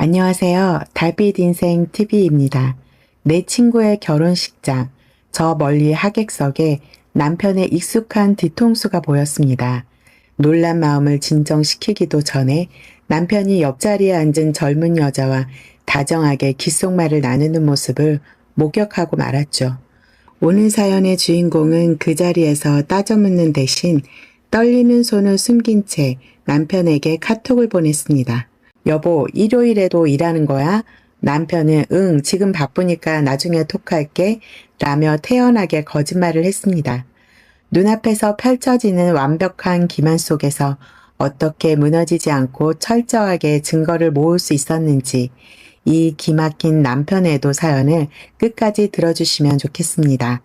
안녕하세요. 달빛 인생 TV입니다. 내 친구의 결혼식장, 저 멀리 하객석에 남편의 익숙한 뒤통수가 보였습니다. 놀란 마음을 진정시키기도 전에 남편이 옆자리에 앉은 젊은 여자와 다정하게 귓속말을 나누는 모습을 목격하고 말았죠. 오늘 사연의 주인공은 그 자리에서 따져묻는 대신 떨리는 손을 숨긴 채 남편에게 카톡을 보냈습니다. 여보, 일요일에도 일하는 거야? 남편은 응, 지금 바쁘니까 나중에 톡할게 라며 태연하게 거짓말을 했습니다. 눈앞에서 펼쳐지는 완벽한 기만 속에서 어떻게 무너지지 않고 철저하게 증거를 모을 수 있었는지 이 기막힌 남편의 사연을 끝까지 들어주시면 좋겠습니다.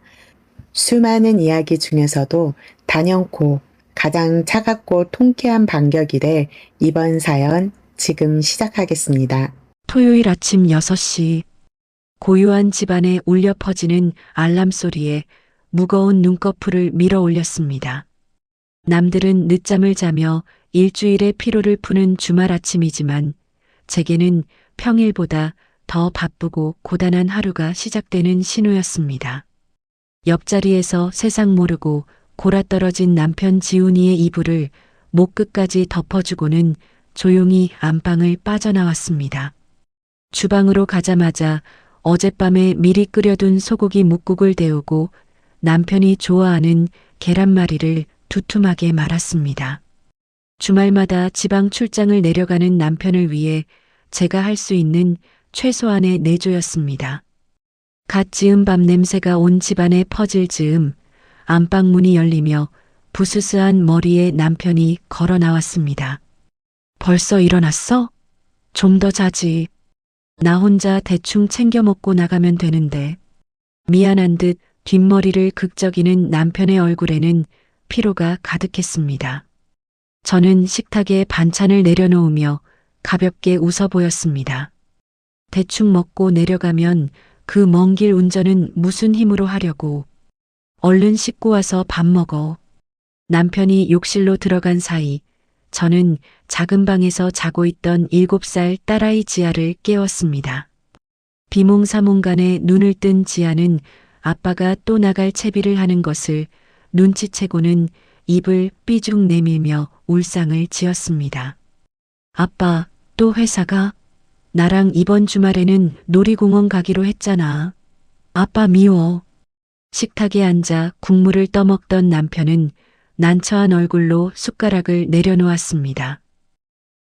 수많은 이야기 중에서도 단연코 가장 차갑고 통쾌한 반격이 될 이번 사연 지금 시작하겠습니다. 토요일 아침 6시 고요한 집안에 울려 퍼지는 알람 소리에 무거운 눈꺼풀을 밀어 올렸습니다. 남들은 늦잠을 자며 일주일의 피로를 푸는 주말 아침이지만 제게는 평일보다 더 바쁘고 고단한 하루가 시작되는 신호였습니다. 옆자리에서 세상 모르고 골아떨어진 남편 지훈이의 이불을 목 끝까지 덮어주고는 조용히 안방을 빠져나왔습니다. 주방으로 가자마자 어젯밤에 미리 끓여둔 소고기 묵국을 데우고 남편이 좋아하는 계란말이를 두툼하게 말았습니다. 주말마다 지방 출장을 내려가는 남편을 위해 제가 할 수 있는 최소한의 내조였습니다. 갓 지은 밥 냄새가 온 집안에 퍼질 즈음 안방 문이 열리며 부스스한 머리에 남편이 걸어 나왔습니다. 벌써 일어났어? 좀 더 자지. 나 혼자 대충 챙겨 먹고 나가면 되는데. 미안한 듯 뒷머리를 극적이는 남편의 얼굴에는 피로가 가득했습니다. 저는 식탁에 반찬을 내려놓으며 가볍게 웃어 보였습니다. 대충 먹고 내려가면 그 먼 길 운전은 무슨 힘으로 하려고. 얼른 씻고 와서 밥 먹어. 남편이 욕실로 들어간 사이 저는 작은 방에서 자고 있던 7살 딸아이 지아를 깨웠습니다. 비몽사몽간에 눈을 뜬 지아는 아빠가 또 나갈 채비를 하는 것을 눈치채고는 입을 삐죽 내밀며 울상을 지었습니다. 아빠, 또 회사가? 나랑 이번 주말에는 놀이공원 가기로 했잖아. 아빠 미워. 식탁에 앉아 국물을 떠먹던 남편은 난처한 얼굴로 숟가락을 내려놓았습니다.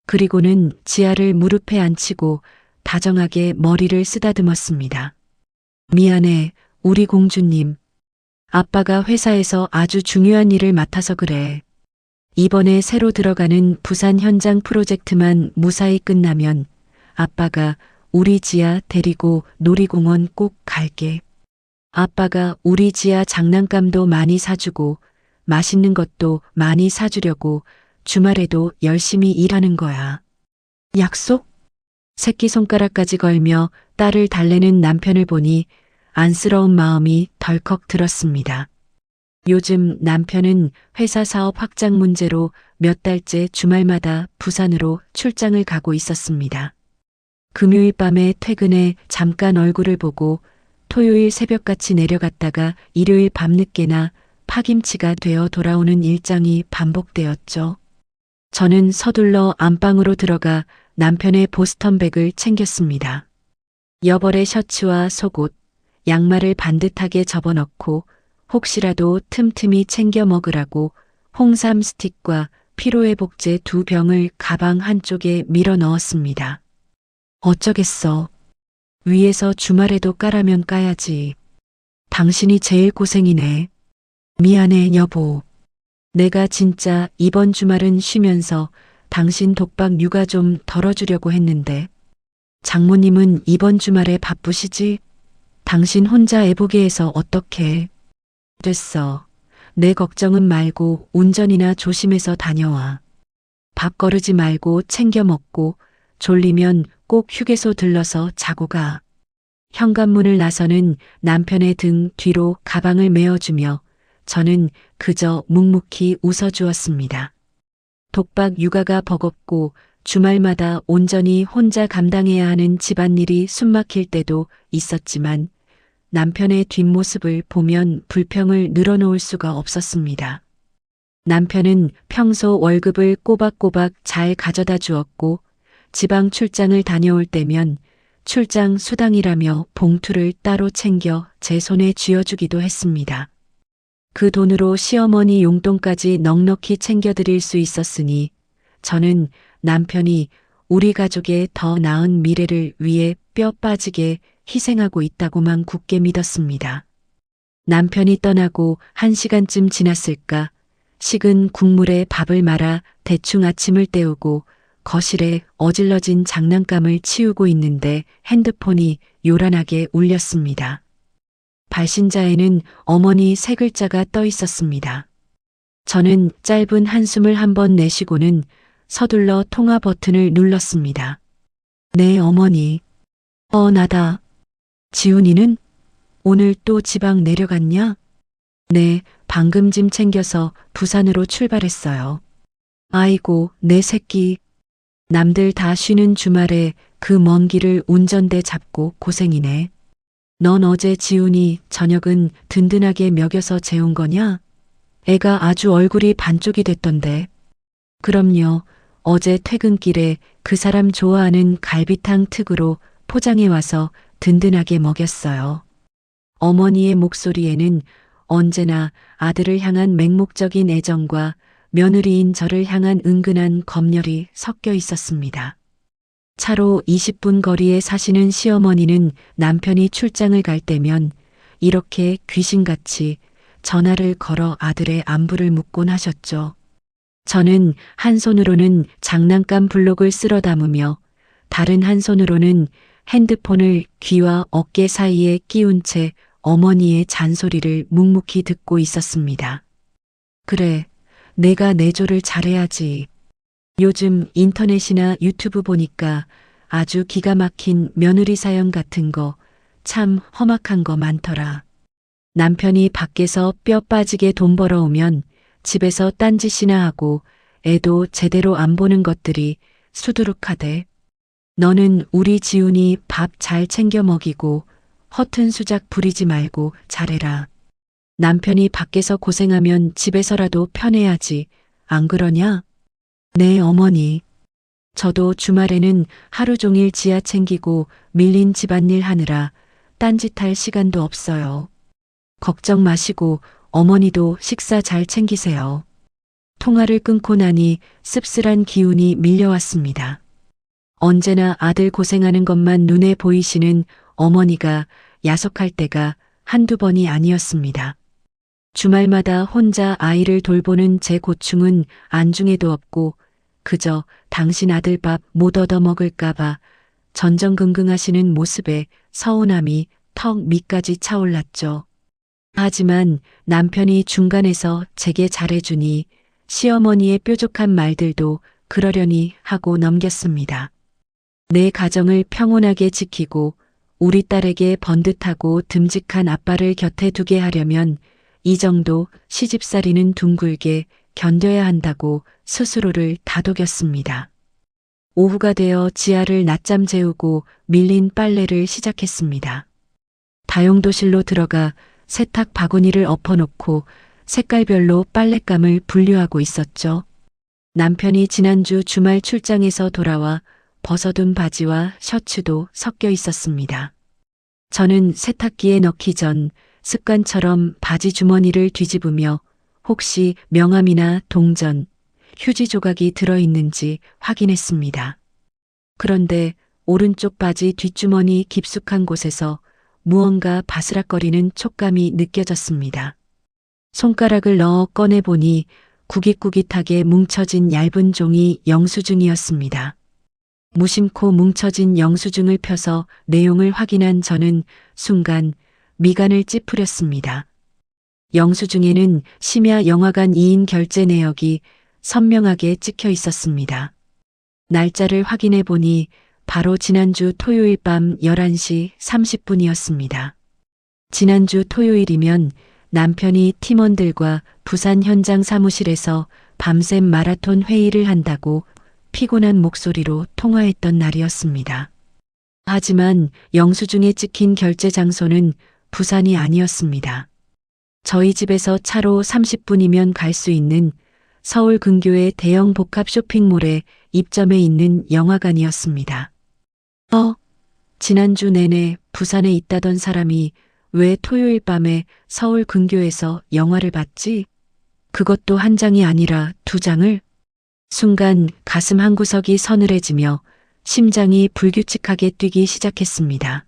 그리고는 지아를 무릎에 앉히고 다정하게 머리를 쓰다듬었습니다. 미안해, 우리 공주님. 아빠가 회사에서 아주 중요한 일을 맡아서 그래. 이번에 새로 들어가는 부산 현장 프로젝트만 무사히 끝나면 아빠가 우리 지아 데리고 놀이공원 꼭 갈게. 아빠가 우리 지아 장난감도 많이 사주고 맛있는 것도 많이 사주려고 주말에도 열심히 일하는 거야. 약속? 새끼손가락까지 걸며 딸을 달래는 남편을 보니 안쓰러운 마음이 덜컥 들었습니다. 요즘 남편은 회사 사업 확장 문제로 몇 달째 주말마다 부산으로 출장을 가고 있었습니다. 금요일 밤에 퇴근해 잠깐 얼굴을 보고 토요일 새벽같이 내려갔다가 일요일 밤늦게나 파김치가 되어 돌아오는 일정이 반복되었죠. 저는 서둘러 안방으로 들어가 남편의 보스턴백을 챙겼습니다. 여벌의 셔츠와 속옷, 양말을 반듯하게 접어넣고 혹시라도 틈틈이 챙겨 먹으라고 홍삼 스틱과 피로회복제 2병을 가방 한쪽에 밀어 넣었습니다. 어쩌겠어. 위에서 주말에도 까라면 까야지. 당신이 제일 고생이네. 미안해, 여보. 내가 진짜 이번 주말은 쉬면서 당신 독박 육아 좀 덜어주려고 했는데. 장모님은 이번 주말에 바쁘시지? 당신 혼자 애보게 해서 어떡해. 됐어. 내 걱정은 말고 운전이나 조심해서 다녀와. 밥 거르지 말고 챙겨 먹고 졸리면 꼭 휴게소 들러서 자고 가. 현관문을 나서는 남편의 등 뒤로 가방을 메어주며 저는 그저 묵묵히 웃어주었습니다. 독박 육아가 버겁고 주말마다 온전히 혼자 감당해야 하는 집안일이 숨막힐 때도 있었지만 남편의 뒷모습을 보면 불평을 늘어놓을 수가 없었습니다. 남편은 평소 월급을 꼬박꼬박 잘 가져다 주었고 지방 출장을 다녀올 때면 출장 수당이라며 봉투를 따로 챙겨 제 손에 쥐어주기도 했습니다. 그 돈으로 시어머니 용돈까지 넉넉히 챙겨드릴 수 있었으니 저는 남편이 우리 가족의 더 나은 미래를 위해 뼈 빠지게 희생하고 있다고만 굳게 믿었습니다. 남편이 떠나고 1시간쯤 지났을까 식은 국물에 밥을 말아 대충 아침을 때우고 거실에 어질러진 장난감을 치우고 있는데 핸드폰이 요란하게 울렸습니다. 발신자에는 어머니 세 글자가 떠 있었습니다. 저는 짧은 한숨을 한번 내쉬고는 서둘러 통화 버튼을 눌렀습니다. 네, 어머니. 나다. 지훈이는? 오늘 또 지방 내려갔냐? 네, 방금 짐 챙겨서 부산으로 출발했어요. 아이고, 내 새끼. 남들 다 쉬는 주말에 그 먼 길을 운전대 잡고 고생이네. 넌 어제 지훈이 저녁은 든든하게 먹여서 재운 거냐? 애가 아주 얼굴이 반쪽이 됐던데. 그럼요. 어제 퇴근길에 그 사람 좋아하는 갈비탕 특으로 포장해 와서 든든하게 먹였어요. 어머니의 목소리에는 언제나 아들을 향한 맹목적인 애정과 며느리인 저를 향한 은근한 검열이 섞여 있었습니다. 차로 20분 거리에 사시는 시어머니는 남편이 출장을 갈 때면 이렇게 귀신같이 전화를 걸어 아들의 안부를 묻곤 하셨죠. 저는 한 손으로는 장난감 블록을 쓸어 담으며 다른 한 손으로는 핸드폰을 귀와 어깨 사이에 끼운 채 어머니의 잔소리를 묵묵히 듣고 있었습니다. 그래, 내가 내조를 잘해야지. 요즘 인터넷이나 유튜브 보니까 아주 기가 막힌 며느리 사연 같은 거 참 험악한 거 많더라. 남편이 밖에서 뼈 빠지게 돈 벌어오면 집에서 딴짓이나 하고 애도 제대로 안 보는 것들이 수두룩하대. 너는 우리 지훈이 밥 잘 챙겨 먹이고 허튼 수작 부리지 말고 잘해라. 남편이 밖에서 고생하면 집에서라도 편해야지. 안 그러냐? 네, 어머니. 저도 주말에는 하루 종일 지하 챙기고 밀린 집안일 하느라 딴짓할 시간도 없어요. 걱정 마시고 어머니도 식사 잘 챙기세요. 통화를 끊고 나니 씁쓸한 기운이 밀려왔습니다. 언제나 아들 고생하는 것만 눈에 보이시는 어머니가 야속할 때가 한두 번이 아니었습니다. 주말마다 혼자 아이를 돌보는 제 고충은 안중에도 없고 그저 당신 아들 밥 못 얻어 먹을까봐 전전긍긍하시는 모습에 서운함이 턱 밑까지 차올랐죠. 하지만 남편이 중간에서 제게 잘해주니 시어머니의 뾰족한 말들도 그러려니 하고 넘겼습니다. 내 가정을 평온하게 지키고 우리 딸에게 번듯하고 듬직한 아빠를 곁에 두게 하려면 이 정도 시집살이는 둥글게 견뎌야 한다고 스스로를 다독였습니다. 오후가 되어 지하를 낮잠 재우고 밀린 빨래를 시작했습니다. 다용도실로 들어가 세탁 바구니를 엎어놓고 색깔별로 빨랫감을 분류하고 있었죠. 남편이 지난주 주말 출장에서 돌아와 벗어둔 바지와 셔츠도 섞여 있었습니다. 저는 세탁기에 넣기 전 습관처럼 바지 주머니를 뒤집으며 혹시 명함이나 동전, 휴지 조각이 들어있는지 확인했습니다. 그런데 오른쪽 바지 뒷주머니 깊숙한 곳에서 무언가 바스락거리는 촉감이 느껴졌습니다. 손가락을 넣어 꺼내보니 구깃구깃하게 뭉쳐진 얇은 종이 영수증이었습니다. 무심코 뭉쳐진 영수증을 펴서 내용을 확인한 저는 순간 미간을 찌푸렸습니다. 영수증에는 심야 영화관 2인 결제 내역이 선명하게 찍혀 있었습니다. 날짜를 확인해 보니 바로 지난주 토요일 밤 11시 30분이었습니다. 지난주 토요일이면 남편이 팀원들과 부산 현장 사무실에서 밤샘 마라톤 회의를 한다고 피곤한 목소리로 통화했던 날이었습니다. 하지만 영수증에 찍힌 결제 장소는 부산이 아니었습니다. 저희 집에서 차로 30분이면 갈 수 있는 서울 근교의 대형 복합 쇼핑몰에 입점해 있는 영화관이었습니다. 지난주 내내 부산에 있다던 사람이 왜 토요일 밤에 서울 근교에서 영화를 봤지? 그것도 한 장이 아니라 두 장을? 순간 가슴 한구석이 서늘해지며 심장이 불규칙하게 뛰기 시작했습니다.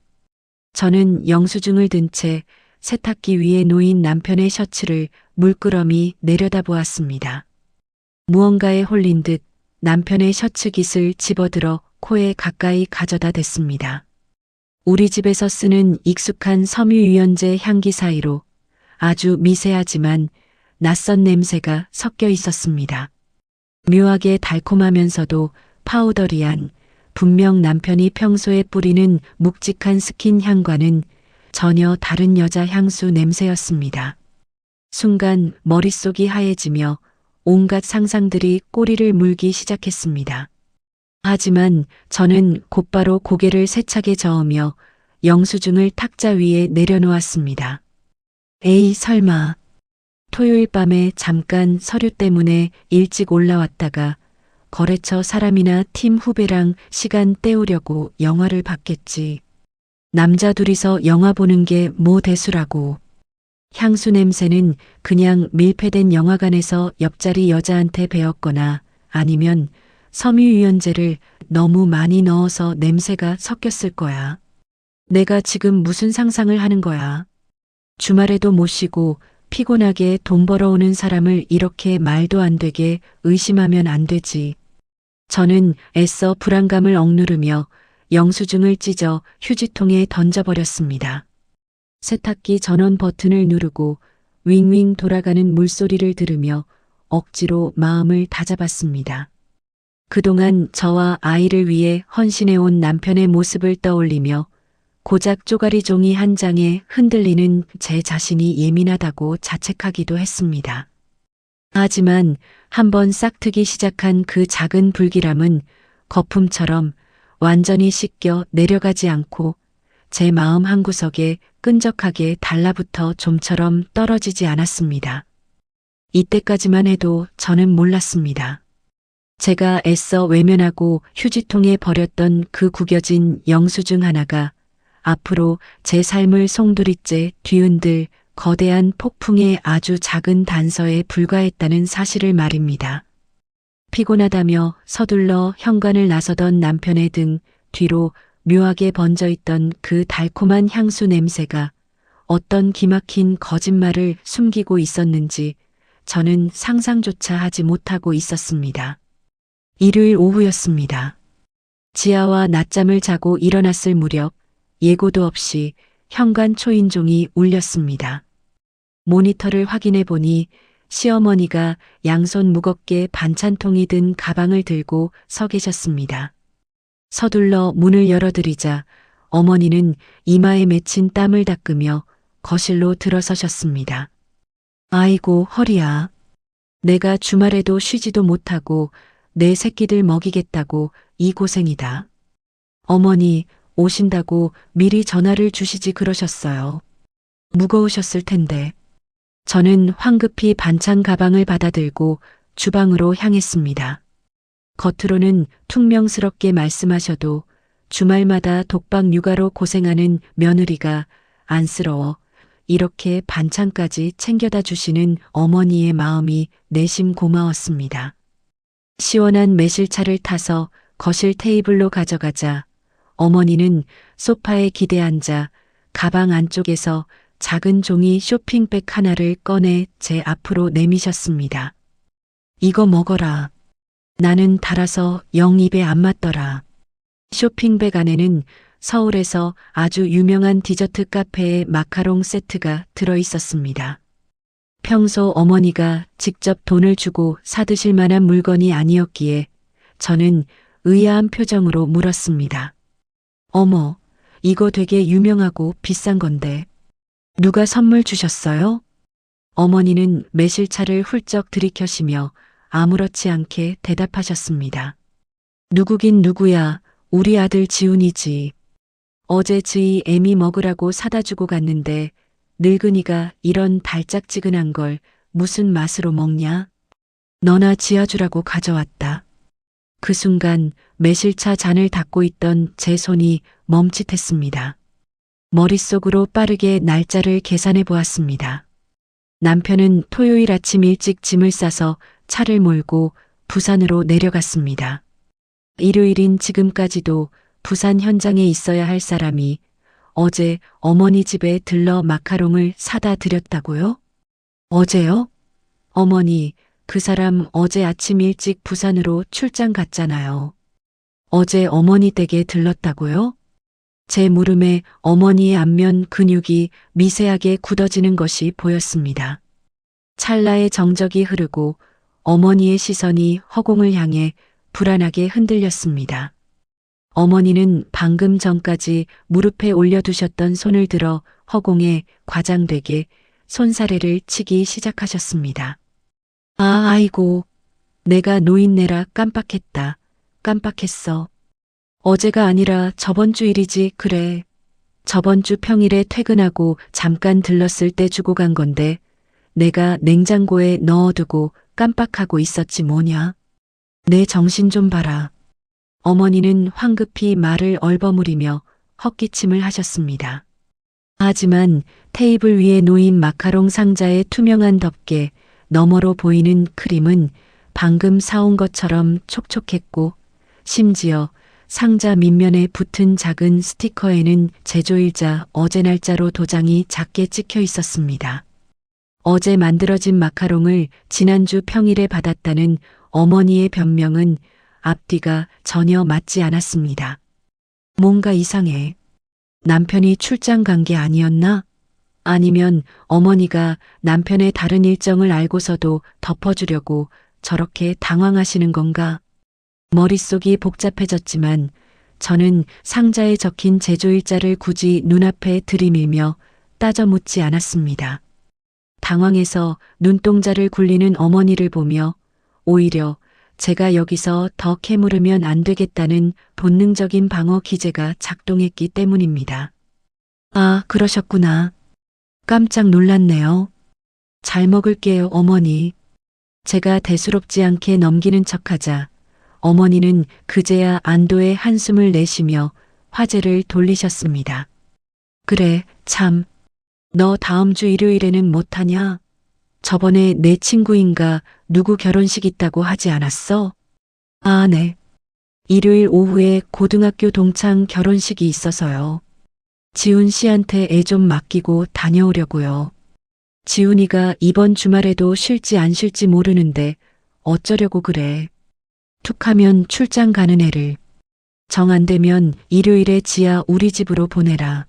저는 영수증을 든 채 세탁기 위에 놓인 남편의 셔츠를 물끄러미 내려다보았습니다. 무언가에 홀린 듯 남편의 셔츠 깃을 집어들어 코에 가까이 가져다 댔습니다. 우리 집에서 쓰는 익숙한 섬유유연제 향기 사이로 아주 미세하지만 낯선 냄새가 섞여 있었습니다. 묘하게 달콤하면서도 파우더리한, 분명 남편이 평소에 뿌리는 묵직한 스킨 향과는 전혀 다른 여자 향수 냄새였습니다. 순간 머릿속이 하얘지며 온갖 상상들이 꼬리를 물기 시작했습니다. 하지만 저는 곧바로 고개를 세차게 저으며 영수증을 탁자 위에 내려놓았습니다. 에이, 설마. 토요일 밤에 잠깐 서류 때문에 일찍 올라왔다가 거래처 사람이나 팀 후배랑 시간 때우려고 영화를 봤겠지. 남자 둘이서 영화 보는 게 뭐 대수라고. 향수 냄새는 그냥 밀폐된 영화관에서 옆자리 여자한테 배웠거나 아니면 섬유유연제를 너무 많이 넣어서 냄새가 섞였을 거야. 내가 지금 무슨 상상을 하는 거야. 주말에도 못 쉬고 피곤하게 돈 벌어오는 사람을 이렇게 말도 안 되게 의심하면 안 되지. 저는 애써 불안감을 억누르며 영수증을 찢어 휴지통에 던져버렸습니다. 세탁기 전원 버튼을 누르고 윙윙 돌아가는 물소리를 들으며 억지로 마음을 다잡았습니다. 그동안 저와 아이를 위해 헌신해온 남편의 모습을 떠올리며 고작 쪼가리 종이 한 장에 흔들리는 제 자신이 예민하다고 자책하기도 했습니다. 하지만 한번 싹트기 시작한 그 작은 불길함은 거품처럼 완전히 씻겨 내려가지 않고 제 마음 한구석에 끈적하게 달라붙어 좀처럼 떨어지지 않았습니다. 이때까지만 해도 저는 몰랐습니다. 제가 애써 외면하고 휴지통에 버렸던 그 구겨진 영수증 하나가 앞으로 제 삶을 송두리째 뒤흔들 거대한 폭풍의 아주 작은 단서에 불과했다는 사실을 말입니다. 피곤하다며 서둘러 현관을 나서던 남편의 등 뒤로 묘하게 번져있던 그 달콤한 향수 냄새가 어떤 기막힌 거짓말을 숨기고 있었는지 저는 상상조차 하지 못하고 있었습니다. 일요일 오후였습니다. 지하와 낮잠을 자고 일어났을 무렵 예고도 없이 현관 초인종이 울렸습니다. 모니터를 확인해 보니 시어머니가 양손 무겁게 반찬통이 든 가방을 들고 서 계셨습니다. 서둘러 문을 열어드리자 어머니는 이마에 맺힌 땀을 닦으며 거실로 들어서셨습니다. 아이고 허리야. 내가 주말에도 쉬지도 못하고 내 새끼들 먹이겠다고 이 고생이다. 어머니 오신다고 미리 전화를 주시지 그러셨어요. 무거우셨을 텐데. 저는 황급히 반찬 가방을 받아들고 주방으로 향했습니다. 겉으로는 퉁명스럽게 말씀하셔도 주말마다 독박 육아로 고생하는 며느리가 안쓰러워 이렇게 반찬까지 챙겨다 주시는 어머니의 마음이 내심 고마웠습니다. 시원한 매실차를 타서 거실 테이블로 가져가자 어머니는 소파에 기대앉아 가방 안쪽에서 작은 종이 쇼핑백 하나를 꺼내 제 앞으로 내미셨습니다. 이거 먹어라. 나는 달아서 영 입에 안 맞더라. 쇼핑백 안에는 서울에서 아주 유명한 디저트 카페의 마카롱 세트가 들어 있었습니다. 평소 어머니가 직접 돈을 주고 사드실 만한 물건이 아니었기에 저는 의아한 표정으로 물었습니다. 어머, 이거 되게 유명하고 비싼 건데. 누가 선물 주셨어요? 어머니는 매실차를 훌쩍 들이켜시며 아무렇지 않게 대답하셨습니다. 누구긴 누구야. 우리 아들 지훈이지. 어제 지희 애미 먹으라고 사다 주고 갔는데 늙은이가 이런 달짝지근한 걸 무슨 맛으로 먹냐? 너나 지아주라고 가져왔다. 그 순간 매실차 잔을 닫고 있던 제 손이 멈칫했습니다. 머릿속으로 빠르게 날짜를 계산해 보았습니다. 남편은 토요일 아침 일찍 짐을 싸서 차를 몰고 부산으로 내려갔습니다. 일요일인 지금까지도 부산 현장에 있어야 할 사람이 어제 어머니 집에 들러 마카롱을 사다 드렸다고요? 어제요? 어머니, 그 사람 어제 아침 일찍 부산으로 출장 갔잖아요. 어제 어머니 댁에 들렀다고요? 제 무릎에 어머니의 안면 근육이 미세하게 굳어지는 것이 보였습니다. 찰나의 정적이 흐르고 어머니의 시선이 허공을 향해 불안하게 흔들렸습니다. 어머니는 방금 전까지 무릎에 올려두셨던 손을 들어 허공에 과장되게 손사래를 치기 시작하셨습니다. 아이고, 내가 노인네라 깜빡했다. 깜빡했어. 어제가 아니라 저번 주 일이지, 그래. 저번 주 평일에 퇴근하고 잠깐 들렀을 때 주고 간 건데 내가 냉장고에 넣어두고 깜빡하고 있었지 뭐냐. 내 정신 좀 봐라. 어머니는 황급히 말을 얼버무리며 헛기침을 하셨습니다. 하지만 테이블 위에 놓인 마카롱 상자의 투명한 덮개 너머로 보이는 크림은 방금 사온 것처럼 촉촉했고 심지어 상자 밑면에 붙은 작은 스티커에는 제조일자 어제 날짜로 도장이 작게 찍혀 있었습니다. 어제 만들어진 마카롱을 지난주 평일에 받았다는 어머니의 변명은 앞뒤가 전혀 맞지 않았습니다. 뭔가 이상해. 남편이 출장 간 게 아니었나? 아니면 어머니가 남편의 다른 일정을 알고서도 덮어주려고 저렇게 당황하시는 건가? 머릿속이 복잡해졌지만 저는 상자에 적힌 제조일자를 굳이 눈앞에 들이밀며 따져 묻지 않았습니다. 당황해서 눈동자를 굴리는 어머니를 보며 오히려 제가 여기서 더 캐물으면 안 되겠다는 본능적인 방어 기제가 작동했기 때문입니다. 아, 그러셨구나. 깜짝 놀랐네요. 잘 먹을게요, 어머니. 제가 대수롭지 않게 넘기는 척하자 어머니는 그제야 안도의 한숨을 내쉬며 화제를 돌리셨습니다. 그래, 참. 너 다음 주 일요일에는 못하냐? 저번에 내 친구인가 누구 결혼식 있다고 하지 않았어? 아, 네. 일요일 오후에 고등학교 동창 결혼식이 있어서요. 지훈 씨한테 애 좀 맡기고 다녀오려고요. 지훈이가 이번 주말에도 쉴지 안 쉴지 모르는데 어쩌려고 그래. 툭하면 출장 가는 애를. 정 안 되면 일요일에 지아 우리 집으로 보내라.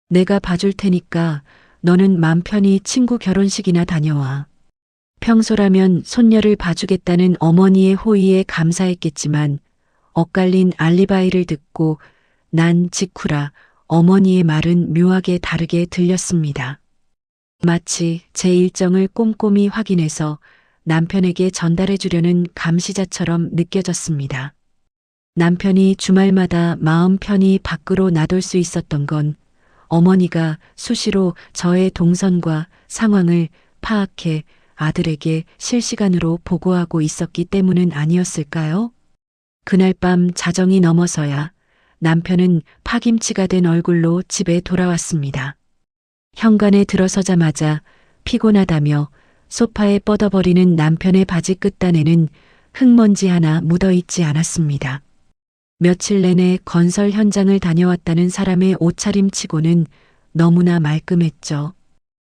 내가 봐줄 테니까 너는 맘 편히 친구 결혼식이나 다녀와. 평소라면 손녀를 봐주겠다는 어머니의 호의에 감사했겠지만 엇갈린 알리바이를 듣고 난 직후라 어머니의 말은 묘하게 다르게 들렸습니다. 마치 제 일정을 꼼꼼히 확인해서 남편에게 전달해 주려는 감시자처럼 느껴졌습니다. 남편이 주말마다 마음 편히 밖으로 나돌 수 있었던 건 어머니가 수시로 저의 동선과 상황을 파악해 아들에게 실시간으로 보고하고 있었기 때문은 아니었을까요? 그날 밤 자정이 넘어서야 남편은 파김치가 된 얼굴로 집에 돌아왔습니다. 현관에 들어서자마자 피곤하다며 소파에 뻗어버리는 남편의 바지 끝단에는 흙먼지 하나 묻어있지 않았습니다. 며칠 내내 건설 현장을 다녀왔다는 사람의 옷차림치고는 너무나 말끔했죠.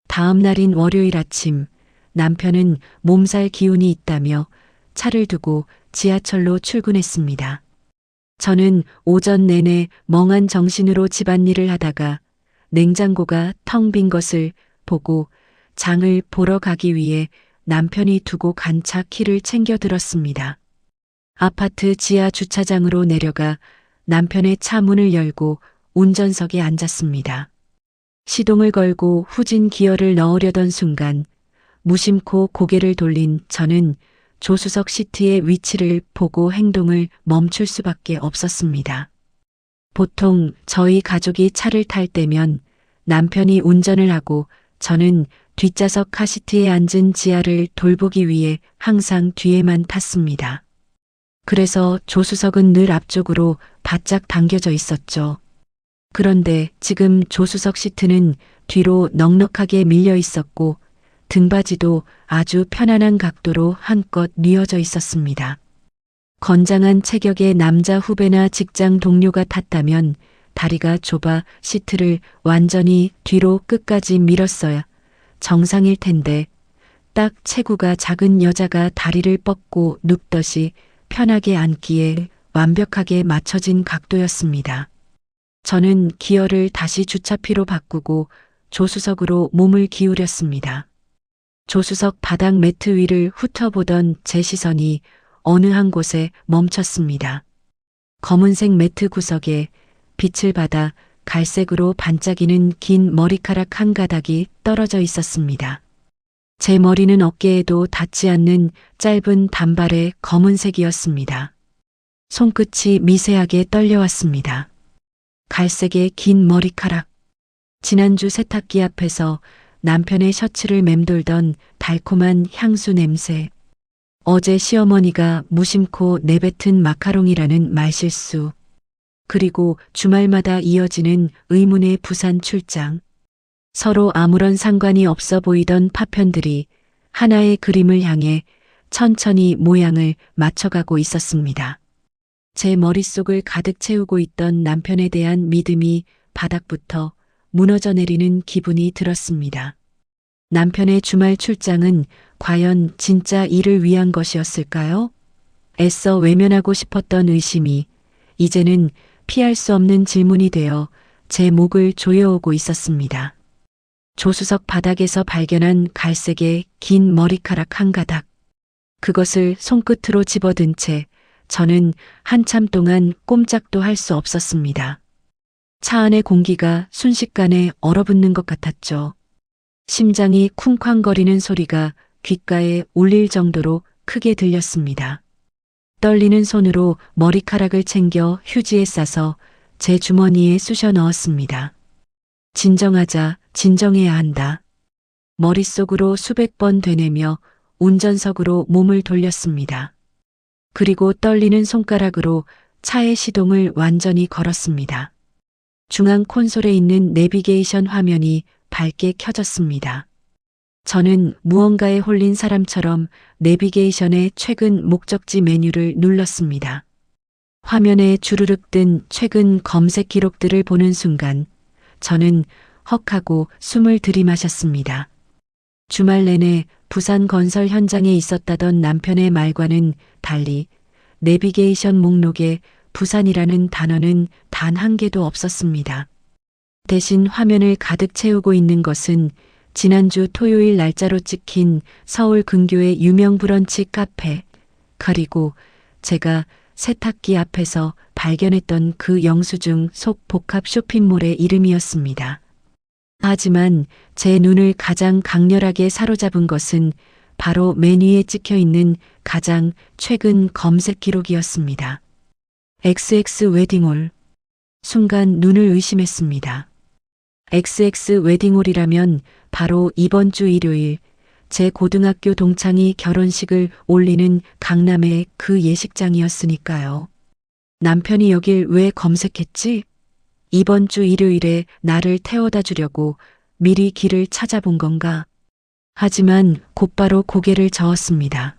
다음 날인 월요일 아침 남편은 몸살 기운이 있다며 차를 두고 지하철로 출근했습니다. 저는 오전 내내 멍한 정신으로 집안일을 하다가 냉장고가 텅 빈 것을 보고 장을 보러 가기 위해 남편이 두고 간 차 키를 챙겨 들었습니다. 아파트 지하 주차장으로 내려가 남편의 차 문을 열고 운전석에 앉았습니다. 시동을 걸고 후진 기어를 넣으려던 순간 무심코 고개를 돌린 저는 조수석 시트의 위치를 보고 행동을 멈출 수밖에 없었습니다. 보통 저희 가족이 차를 탈 때면 남편이 운전을 하고 저는 뒷좌석 카시트에 앉은 지아를 돌보기 위해 항상 뒤에만 탔습니다. 그래서 조수석은 늘 앞쪽으로 바짝 당겨져 있었죠. 그런데 지금 조수석 시트는 뒤로 넉넉하게 밀려 있었고 등받이도 아주 편안한 각도로 한껏 뉘어져 있었습니다. 건장한 체격의 남자 후배나 직장 동료가 탔다면 다리가 좁아 시트를 완전히 뒤로 끝까지 밀었어야 정상일 텐데 딱 체구가 작은 여자가 다리를 뻗고 눕듯이 편하게 앉기에 완벽하게 맞춰진 각도였습니다. 저는 기어를 다시 주차피로 바꾸고 조수석으로 몸을 기울였습니다. 조수석 바닥 매트 위를 훑어보던 제 시선이 어느 한 곳에 멈췄습니다. 검은색 매트 구석에 빛을 받아 갈색으로 반짝이는 긴 머리카락 한 가닥이 떨어져 있었습니다. 제 머리는 어깨에도 닿지 않는 짧은 단발의 검은색이었습니다. 손끝이 미세하게 떨려왔습니다. 갈색의 긴 머리카락. 지난주 세탁기 앞에서 남편의 셔츠를 맴돌던 달콤한 향수 냄새. 어제 시어머니가 무심코 내뱉은 마카롱이라는 말실수. 그리고 주말마다 이어지는 의문의 부산 출장. 서로 아무런 상관이 없어 보이던 파편들이 하나의 그림을 향해 천천히 모양을 맞춰가고 있었습니다. 제 머릿속을 가득 채우고 있던 남편에 대한 믿음이 바닥부터 무너져 내리는 기분이 들었습니다. 남편의 주말 출장은 과연 진짜 일을 위한 것이었을까요? 애써 외면하고 싶었던 의심이 이제는 피할 수 없는 질문이 되어 제 목을 조여오고 있었습니다. 조수석 바닥에서 발견한 갈색의 긴 머리카락 한 가닥. 그것을 손끝으로 집어든 채 저는 한참 동안 꼼짝도 할 수 없었습니다. 차 안의 공기가 순식간에 얼어붙는 것 같았죠. 심장이 쿵쾅거리는 소리가 귓가에 울릴 정도로 크게 들렸습니다. 떨리는 손으로 머리카락을 챙겨 휴지에 싸서 제 주머니에 쑤셔 넣었습니다. 진정하자, 진정해야 한다. 머릿속으로 수백 번 되뇌며 운전석으로 몸을 돌렸습니다. 그리고 떨리는 손가락으로 차의 시동을 완전히 걸었습니다. 중앙 콘솔에 있는 내비게이션 화면이 밝게 켜졌습니다. 저는 무언가에 홀린 사람처럼 내비게이션의 최근 목적지 메뉴를 눌렀습니다. 화면에 주르륵 뜬 최근 검색 기록들을 보는 순간 저는 헉하고 숨을 들이마셨습니다. 주말 내내 부산 건설 현장에 있었다던 남편의 말과는 달리 내비게이션 목록에 부산이라는 단어는 단 한 개도 없었습니다. 대신 화면을 가득 채우고 있는 것은 지난주 토요일 날짜로 찍힌 서울 근교의 유명 브런치 카페, 그리고 제가 세탁기 앞에서 발견했던 그 영수증 속 복합 쇼핑몰의 이름이었습니다. 하지만 제 눈을 가장 강렬하게 사로잡은 것은 바로 메뉴에 찍혀 있는 가장 최근 검색 기록이었습니다. XX 웨딩홀. 순간 눈을 의심했습니다. XX 웨딩홀이라면 바로 이번 주 일요일 제 고등학교 동창이 결혼식을 올리는 강남의 그 예식장이었으니까요. 남편이 여길 왜 검색했지? 이번 주 일요일에 나를 태워다 주려고 미리 길을 찾아본 건가? 하지만 곧바로 고개를 저었습니다.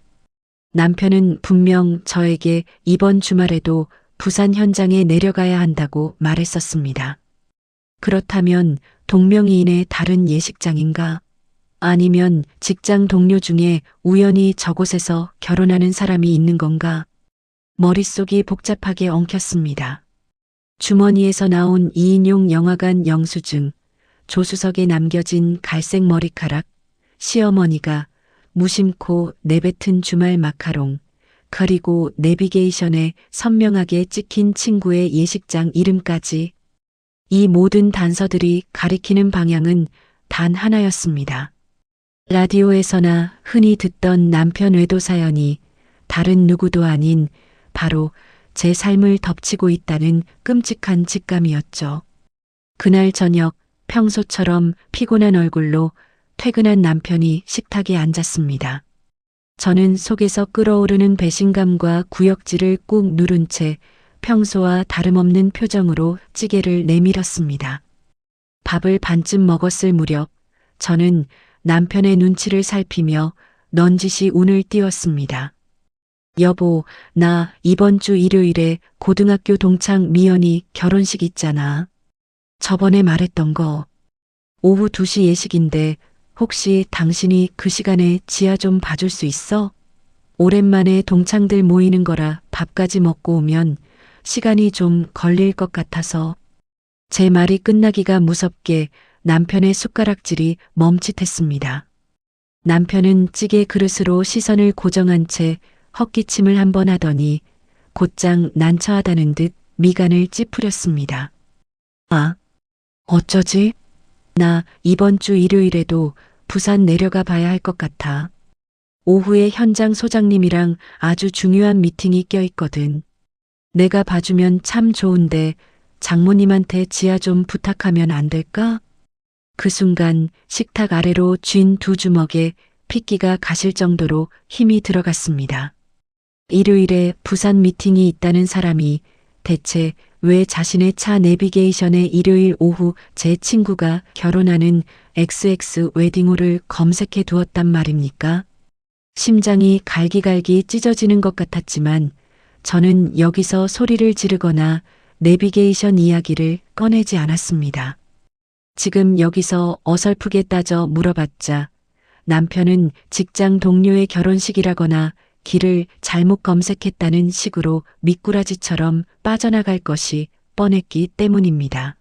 남편은 분명 저에게 이번 주말에도 부산 현장에 내려가야 한다고 말했었습니다. 그렇다면 동명이인의 다른 예식장인가? 아니면 직장 동료 중에 우연히 저곳에서 결혼하는 사람이 있는 건가? 머릿속이 복잡하게 엉켰습니다. 주머니에서 나온 2인용 영화관 영수증, 조수석에 남겨진 갈색 머리카락, 시어머니가 무심코 내뱉은 주말 마카롱, 그리고 내비게이션에 선명하게 찍힌 친구의 예식장 이름까지. 이 모든 단서들이 가리키는 방향은 단 하나였습니다. 라디오에서나 흔히 듣던 남편 외도 사연이 다른 누구도 아닌 바로 제 삶을 덮치고 있다는 끔찍한 직감이었죠. 그날 저녁 평소처럼 피곤한 얼굴로 퇴근한 남편이 식탁에 앉았습니다. 저는 속에서 끓어오르는 배신감과 구역질을 꾹 누른 채 평소와 다름없는 표정으로 찌개를 내밀었습니다. 밥을 반쯤 먹었을 무렵 저는 남편의 눈치를 살피며 넌지시 운을 띄웠습니다. 여보, 나 이번 주 일요일에 고등학교 동창 미연이 결혼식 있잖아. 저번에 말했던 거. 오후 2시 예식인데 혹시 당신이 그 시간에 지아 좀 봐줄 수 있어? 오랜만에 동창들 모이는 거라 밥까지 먹고 오면 시간이 좀 걸릴 것 같아서. 제 말이 끝나기가 무섭게 남편의 숟가락질이 멈칫했습니다. 남편은 찌개 그릇으로 시선을 고정한 채 헛기침을 한 번 하더니 곧장 난처하다는 듯 미간을 찌푸렸습니다. 아, 어쩌지? 나 이번 주 일요일에도 부산 내려가 봐야 할 것 같아. 오후에 현장 소장님이랑 아주 중요한 미팅이 껴있거든. 내가 봐주면 참 좋은데 장모님한테 지아 좀 부탁하면 안 될까? 그 순간 식탁 아래로 쥔 두 주먹에 핏기가 가실 정도로 힘이 들어갔습니다. 일요일에 부산 미팅이 있다는 사람이 대체 왜 자신의 차 내비게이션에 일요일 오후 제 친구가 결혼하는 XX 웨딩홀을 검색해 두었단 말입니까? 심장이 갈기갈기 찢어지는 것 같았지만 저는 여기서 소리를 지르거나 내비게이션 이야기를 꺼내지 않았습니다. 지금 여기서 어설프게 따져 물어봤자 남편은 직장 동료의 결혼식이라거나 길을 잘못 검색했다는 식으로 미꾸라지처럼 빠져나갈 것이 뻔했기 때문입니다.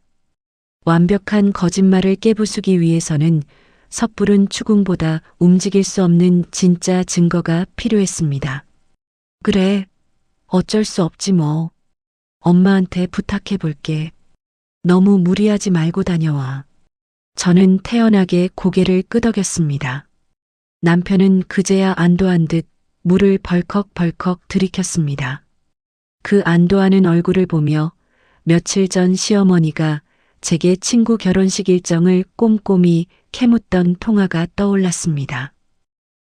완벽한 거짓말을 깨부수기 위해서는 섣부른 추궁보다 움직일 수 없는 진짜 증거가 필요했습니다. 그래, 어쩔 수 없지 뭐. 엄마한테 부탁해 볼게. 너무 무리하지 말고 다녀와. 저는 태연하게 고개를 끄덕였습니다. 남편은 그제야 안도한 듯 물을 벌컥벌컥 들이켰습니다. 그 안도하는 얼굴을 보며 며칠 전 시어머니가 제게 친구 결혼식 일정을 꼼꼼히 캐묻던 통화가 떠올랐습니다.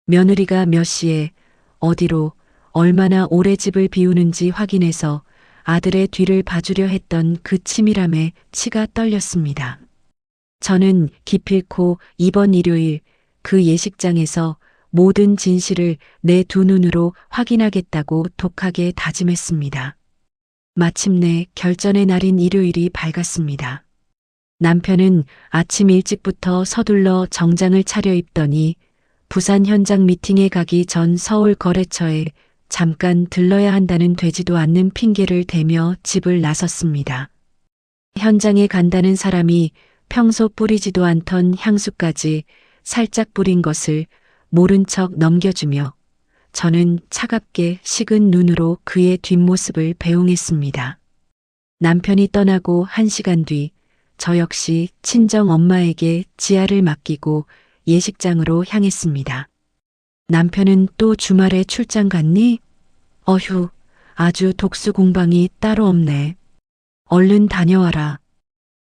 며느리가 몇 시에 어디로 얼마나 오래 집을 비우는지 확인해서 아들의 뒤를 봐주려 했던 그 치밀함에 치가 떨렸습니다. 저는 기필코 이번 일요일 그 예식장에서 모든 진실을 내 두 눈으로 확인하겠다고 독하게 다짐했습니다. 마침내 결전의 날인 일요일이 밝았습니다. 남편은 아침 일찍부터 서둘러 정장을 차려입더니 부산 현장 미팅에 가기 전 서울 거래처에 잠깐 들러야 한다는 되지도 않는 핑계를 대며 집을 나섰습니다. 현장에 간다는 사람이 평소 뿌리지도 않던 향수까지 살짝 뿌린 것을 모른 척 넘겨주며 저는 차갑게 식은 눈으로 그의 뒷모습을 배웅했습니다. 남편이 떠나고 1시간 뒤 저 역시 친정 엄마에게 지아를 맡기고 예식장으로 향했습니다. 남편은 또 주말에 출장 갔니? 어휴, 아주 독수 공방이 따로 없네. 얼른 다녀와라.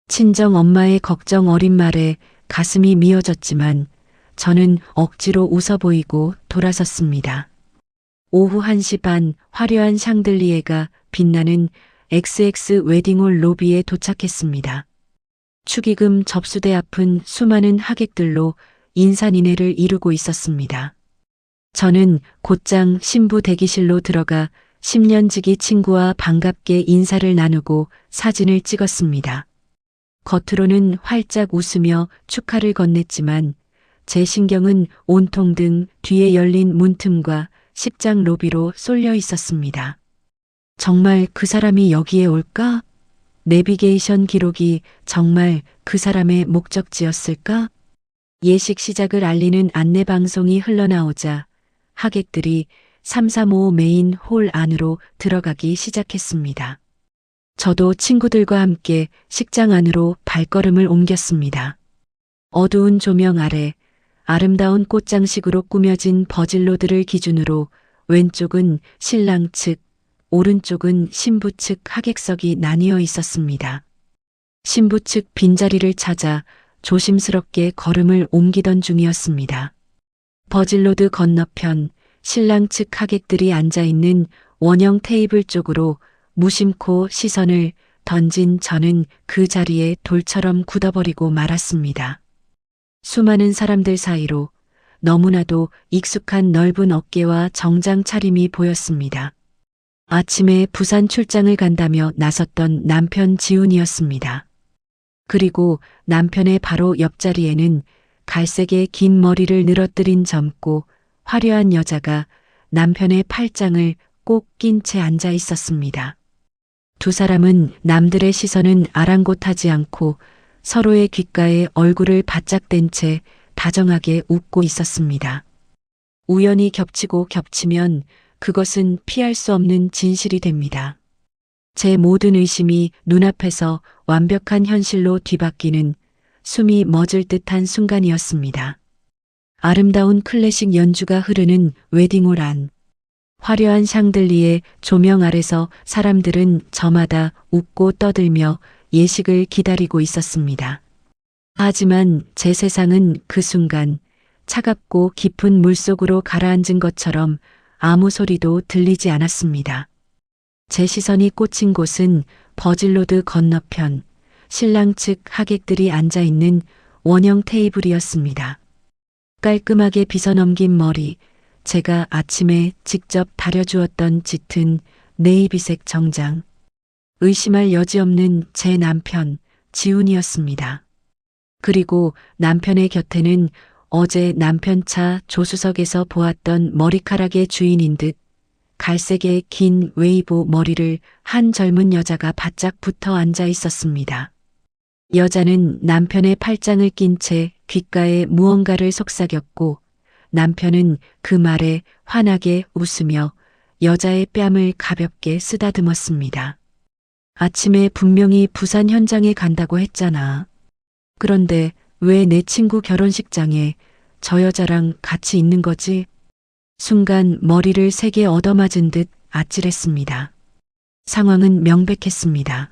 친정 엄마의 걱정 어린 말에 가슴이 미어졌지만 저는 억지로 웃어 보이고 돌아섰습니다. 오후 1시 반 화려한 샹들리에가 빛나는 XX 웨딩홀 로비에 도착했습니다. 축의금 접수대 앞은 수많은 하객들로 인산인해를 이루고 있었습니다. 저는 곧장 신부 대기실로 들어가 10년 지기 친구와 반갑게 인사를 나누고 사진을 찍었습니다. 겉으로는 활짝 웃으며 축하를 건넸지만 제 신경은 온통 등 뒤에 열린 문틈과 식장 로비로 쏠려 있었습니다. 정말 그 사람이 여기에 올까? 내비게이션 기록이 정말 그 사람의 목적지였을까? 예식 시작을 알리는 안내방송이 흘러나오자 하객들이 335 메인 홀 안으로 들어가기 시작했습니다. 저도 친구들과 함께 식장 안으로 발걸음을 옮겼습니다. 어두운 조명 아래 아름다운 꽃장식으로 꾸며진 버질로들을 기준으로 왼쪽은 신랑 측, 오른쪽은 신부 측 하객석이 나뉘어 있었습니다. 신부 측 빈자리를 찾아 조심스럽게 걸음을 옮기던 중이었습니다. 버질로드 건너편 신랑 측 하객들이 앉아있는 원형 테이블 쪽으로 무심코 시선을 던진 저는 그 자리에 돌처럼 굳어버리고 말았습니다. 수많은 사람들 사이로 너무나도 익숙한 넓은 어깨와 정장 차림이 보였습니다. 아침에 부산 출장을 간다며 나섰던 남편 지훈이었습니다. 그리고 남편의 바로 옆자리에는 갈색의 긴 머리를 늘어뜨린 젊고 화려한 여자가 남편의 팔짱을 꼭 낀 채 앉아 있었습니다. 두 사람은 남들의 시선은 아랑곳하지 않고 서로의 귓가에 얼굴을 바짝 댄 채 다정하게 웃고 있었습니다. 우연히 겹치고 겹치면 그것은 피할 수 없는 진실이 됩니다. 제 모든 의심이 눈앞에서 완벽한 현실로 뒤바뀌는 숨이 멎을 듯한 순간이었습니다. 아름다운 클래식 연주가 흐르는 웨딩홀 안. 화려한 샹들리에 조명 아래서 사람들은 저마다 웃고 떠들며 예식을 기다리고 있었습니다. 하지만 제 세상은 그 순간 차갑고 깊은 물속으로 가라앉은 것처럼 아무 소리도 들리지 않았습니다. 제 시선이 꽂힌 곳은 버질로드 건너편 신랑 측 하객들이 앉아있는 원형 테이블이었습니다. 깔끔하게 빗어넘긴 머리, 제가 아침에 직접 다려주었던 짙은 네이비색 정장, 의심할 여지 없는 제 남편 지훈이었습니다. 그리고 남편의 곁에는 어제 남편 차 조수석에서 보았던 머리카락의 주인인 듯 갈색의 긴 웨이브 머리를 한 젊은 여자가 바짝 붙어 앉아 있었습니다. 여자는 남편의 팔짱을 낀 채 귓가에 무언가를 속삭였고 남편은 그 말에 환하게 웃으며 여자의 뺨을 가볍게 쓰다듬었습니다. 아침에 분명히 부산 현장에 간다고 했잖아. 그런데 왜 내 친구 결혼식장에 저 여자랑 같이 있는 거지? 순간 머리를 세게 얻어맞은 듯 아찔했습니다. 상황은 명백했습니다.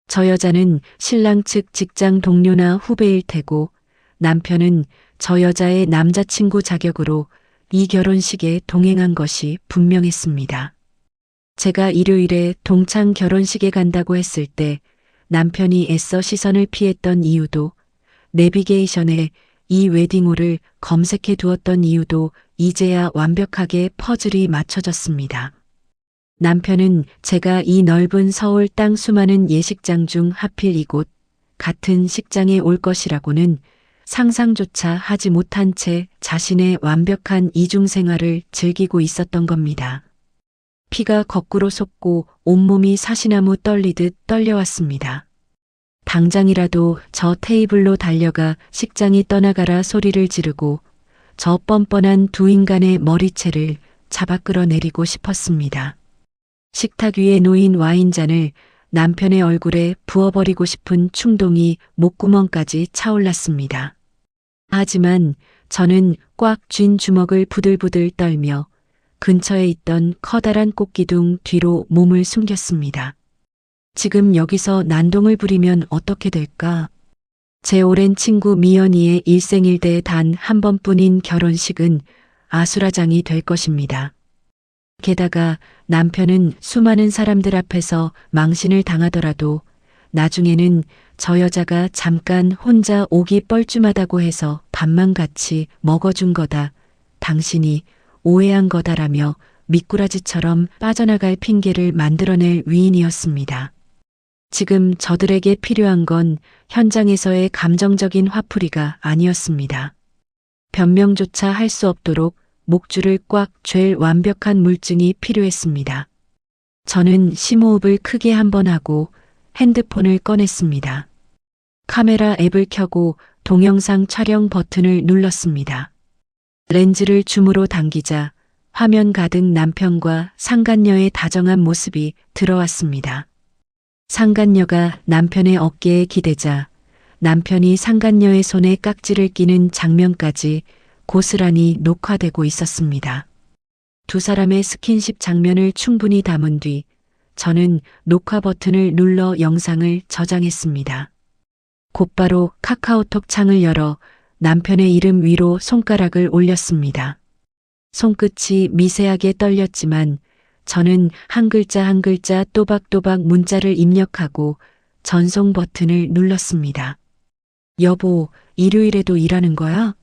저 여자는 신랑 측 직장 동료나 후배일 테고 남편은 저 여자의 남자친구 자격으로 이 결혼식에 동행한 것이 분명했습니다. 제가 일요일에 동창 결혼식에 간다고 했을 때 남편이 애써 시선을 피했던 이유도 내비게이션에 이 웨딩홀을 검색해 두었던 이유도 이제야 완벽하게 퍼즐이 맞춰졌습니다. 남편은 제가 이 넓은 서울 땅 수많은 예식장 중 하필 이곳 같은 식장에 올 것이라고는 상상조차 하지 못한 채 자신의 완벽한 이중 생활을 즐기고 있었던 겁니다. 피가 거꾸로 솟고 온몸이 사시나무 떨리듯 떨려왔습니다. 당장이라도 저 테이블로 달려가 식장이 떠나가라 소리를 지르고 저 뻔뻔한 두 인간의 머리채를 잡아 끌어내리고 싶었습니다. 식탁 위에 놓인 와인잔을 남편의 얼굴에 부어버리고 싶은 충동이 목구멍까지 차올랐습니다. 하지만 저는 꽉 쥔 주먹을 부들부들 떨며 근처에 있던 커다란 꽃기둥 뒤로 몸을 숨겼습니다. 지금 여기서 난동을 부리면 어떻게 될까? 제 오랜 친구 미연이의 일생일대에 단 한 번뿐인 결혼식은 아수라장이 될 것입니다. 게다가 남편은 수많은 사람들 앞에서 망신을 당하더라도 나중에는 저 여자가 잠깐 혼자 오기 뻘쭘하다고 해서 밥만 같이 먹어준 거다. 당신이 오해한 거다라며 미꾸라지처럼 빠져나갈 핑계를 만들어낼 위인이었습니다. 지금 저들에게 필요한 건 현장에서의 감정적인 화풀이가 아니었습니다. 변명조차 할 수 없도록 목줄을 꽉 쥘 완벽한 물증이 필요했습니다. 저는 심호흡을 크게 한번 하고 핸드폰을 꺼냈습니다. 카메라 앱을 켜고 동영상 촬영 버튼을 눌렀습니다. 렌즈를 줌으로 당기자 화면 가득 남편과 상간녀의 다정한 모습이 들어왔습니다. 상간녀가 남편의 어깨에 기대자 남편이 상간녀의 손에 깍지를 끼는 장면까지 고스란히 녹화되고 있었습니다. 두 사람의 스킨십 장면을 충분히 담은 뒤 저는 녹화 버튼을 눌러 영상을 저장했습니다. 곧바로 카카오톡 창을 열어 남편의 이름 위로 손가락을 올렸습니다. 손끝이 미세하게 떨렸지만 저는 한 글자 한 글자 또박또박 문자를 입력하고 전송 버튼을 눌렀습니다. 여보, 일요일에도 일하는 거야?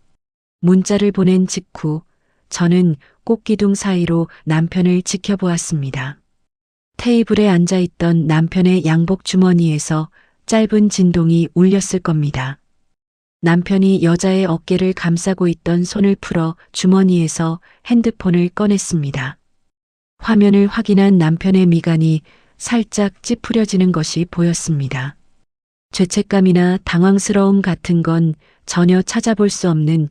문자를 보낸 직후 저는 꽃기둥 사이로 남편을 지켜보았습니다. 테이블에 앉아있던 남편의 양복 주머니에서 짧은 진동이 울렸을 겁니다. 남편이 여자의 어깨를 감싸고 있던 손을 풀어 주머니에서 핸드폰을 꺼냈습니다. 화면을 확인한 남편의 미간이 살짝 찌푸려지는 것이 보였습니다. 죄책감이나 당황스러움 같은 건 전혀 찾아볼 수 없는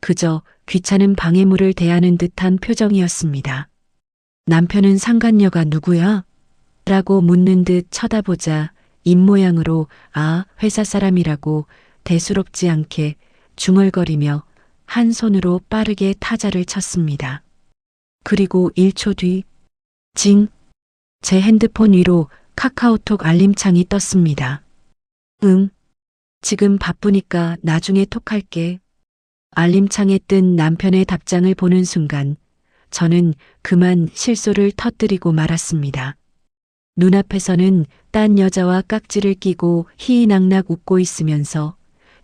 그저 귀찮은 방해물을 대하는 듯한 표정이었습니다. 남편은 상간녀가 누구야? 라고 묻는 듯 쳐다보자 입모양으로 회사 사람이라고 대수롭지 않게 중얼거리며 한 손으로 빠르게 타자를 쳤습니다. 그리고 1초 뒤, 제 핸드폰 위로 카카오톡 알림창이 떴습니다. 응, 지금 바쁘니까 나중에 톡할게. 알림창에 뜬 남편의 답장을 보는 순간 저는 그만 실소를 터뜨리고 말았습니다. 눈앞에서는 딴 여자와 깍지를 끼고 희희낙낙 웃고 있으면서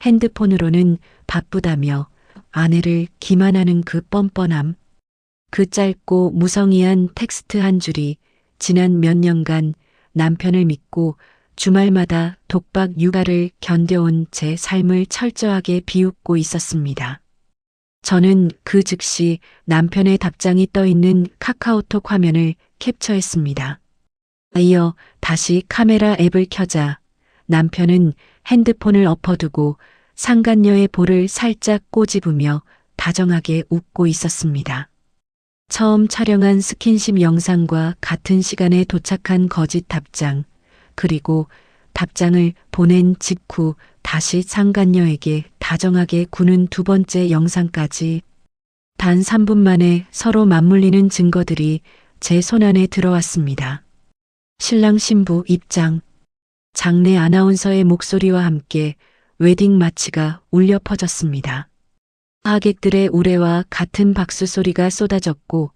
핸드폰으로는 바쁘다며 아내를 기만하는 그 뻔뻔함. 그 짧고 무성의한 텍스트 한 줄이 지난 몇 년간 남편을 믿고 주말마다 독박 육아를 견뎌온 제 삶을 철저하게 비웃고 있었습니다. 저는 그 즉시 남편의 답장이 떠 있는 카카오톡 화면을 캡처했습니다. 이어 다시 카메라 앱을 켜자 남편은 핸드폰을 엎어두고 상간녀의 볼을 살짝 꼬집으며 다정하게 웃고 있었습니다. 처음 촬영한 스킨십 영상과 같은 시간에 도착한 거짓 답장, 그리고 답장을 보낸 직후 다시 상간녀에게 다정하게 구는 두 번째 영상까지 단 3분 만에 서로 맞물리는 증거들이 제 손안에 들어왔습니다. 신랑 신부 입장. 장내 아나운서의 목소리와 함께 웨딩 마치가 울려 퍼졌습니다. 하객들의 우레와 같은 박수 소리가 쏟아졌고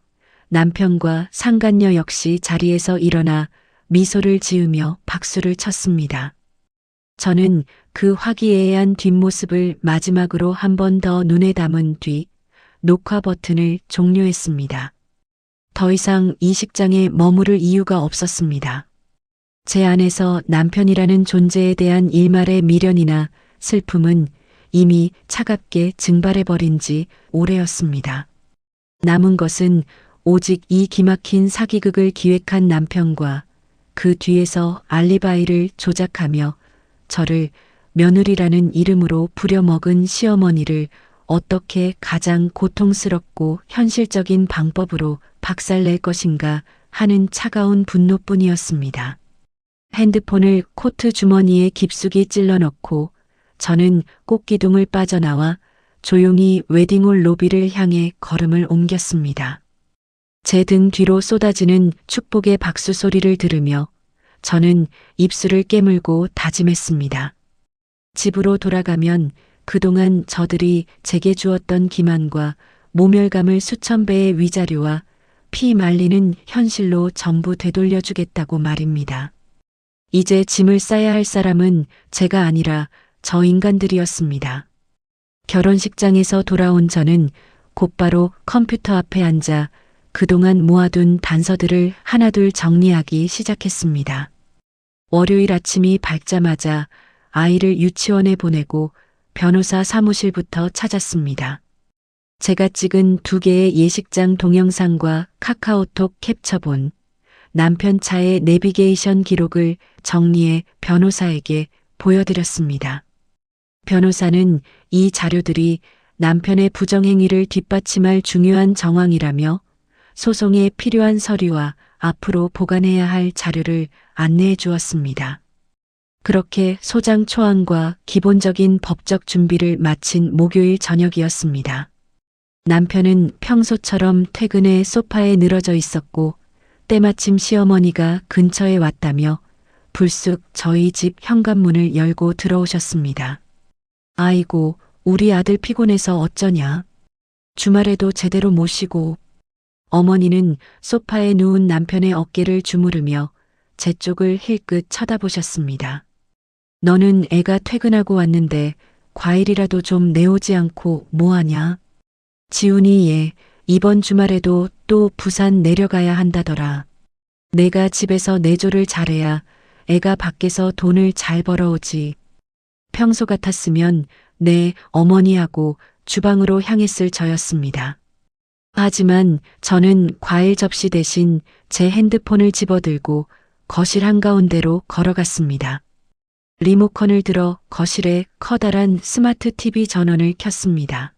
남편과 상간녀 역시 자리에서 일어나 미소를 지으며 박수를 쳤습니다. 저는 그 화기애애한 뒷모습을 마지막으로 한 번 더 눈에 담은 뒤 녹화 버튼을 종료했습니다. 더 이상 이 식장에 머무를 이유가 없었습니다. 제 안에서 남편이라는 존재에 대한 일말의 미련이나 슬픔은 이미 차갑게 증발해버린 지 오래였습니다. 남은 것은 오직 이 기막힌 사기극을 기획한 남편과 그 뒤에서 알리바이를 조작하며 저를 며느리라는 이름으로 부려먹은 시어머니를 어떻게 가장 고통스럽고 현실적인 방법으로 박살낼 것인가 하는 차가운 분노뿐이었습니다. 핸드폰을 코트 주머니에 깊숙이 찔러 넣고 저는 꽃기둥을 빠져나와 조용히 웨딩홀 로비를 향해 걸음을 옮겼습니다. 제 등 뒤로 쏟아지는 축복의 박수 소리를 들으며 저는 입술을 깨물고 다짐했습니다. 집으로 돌아가면 그동안 저들이 제게 주었던 기만과 모멸감을 수천 배의 위자료와 피 말리는 현실로 전부 되돌려주겠다고 말입니다. 이제 짐을 싸야 할 사람은 제가 아니라 저 인간들이었습니다. 결혼식장에서 돌아온 저는 곧바로 컴퓨터 앞에 앉아 그동안 모아둔 단서들을 하나둘 정리하기 시작했습니다. 월요일 아침이 밝자마자 아이를 유치원에 보내고 변호사 사무실부터 찾았습니다. 제가 찍은 2개의 예식장 동영상과 카카오톡 캡처본, 남편 차의 내비게이션 기록을 정리해 변호사에게 보여드렸습니다. 변호사는 이 자료들이 남편의 부정행위를 뒷받침할 중요한 정황이라며 소송에 필요한 서류와 앞으로 보관해야 할 자료를 안내해 주었습니다. 그렇게 소장 초안과 기본적인 법적 준비를 마친 목요일 저녁이었습니다. 남편은 평소처럼 퇴근해 소파에 늘어져 있었고 때마침 시어머니가 근처에 왔다며 불쑥 저희 집 현관문을 열고 들어오셨습니다. 아이고, 우리 아들 피곤해서 어쩌냐. 주말에도 제대로 못 쉬고. 어머니는 소파에 누운 남편의 어깨를 주무르며 제 쪽을 힐끗 쳐다보셨습니다. 너는 애가 퇴근하고 왔는데 과일이라도 좀 내오지 않고 뭐하냐? 지훈이 얘 이번 주말에도 또 부산 내려가야 한다더라. 내가 집에서 내조를 잘해야 애가 밖에서 돈을 잘 벌어오지. 평소 같았으면 내 어머니하고 주방으로 향했을 저였습니다. 하지만 저는 과일 접시 대신 제 핸드폰을 집어들고 거실 한가운데로 걸어갔습니다. 리모컨을 들어 거실에 커다란 스마트 TV 전원을 켰습니다.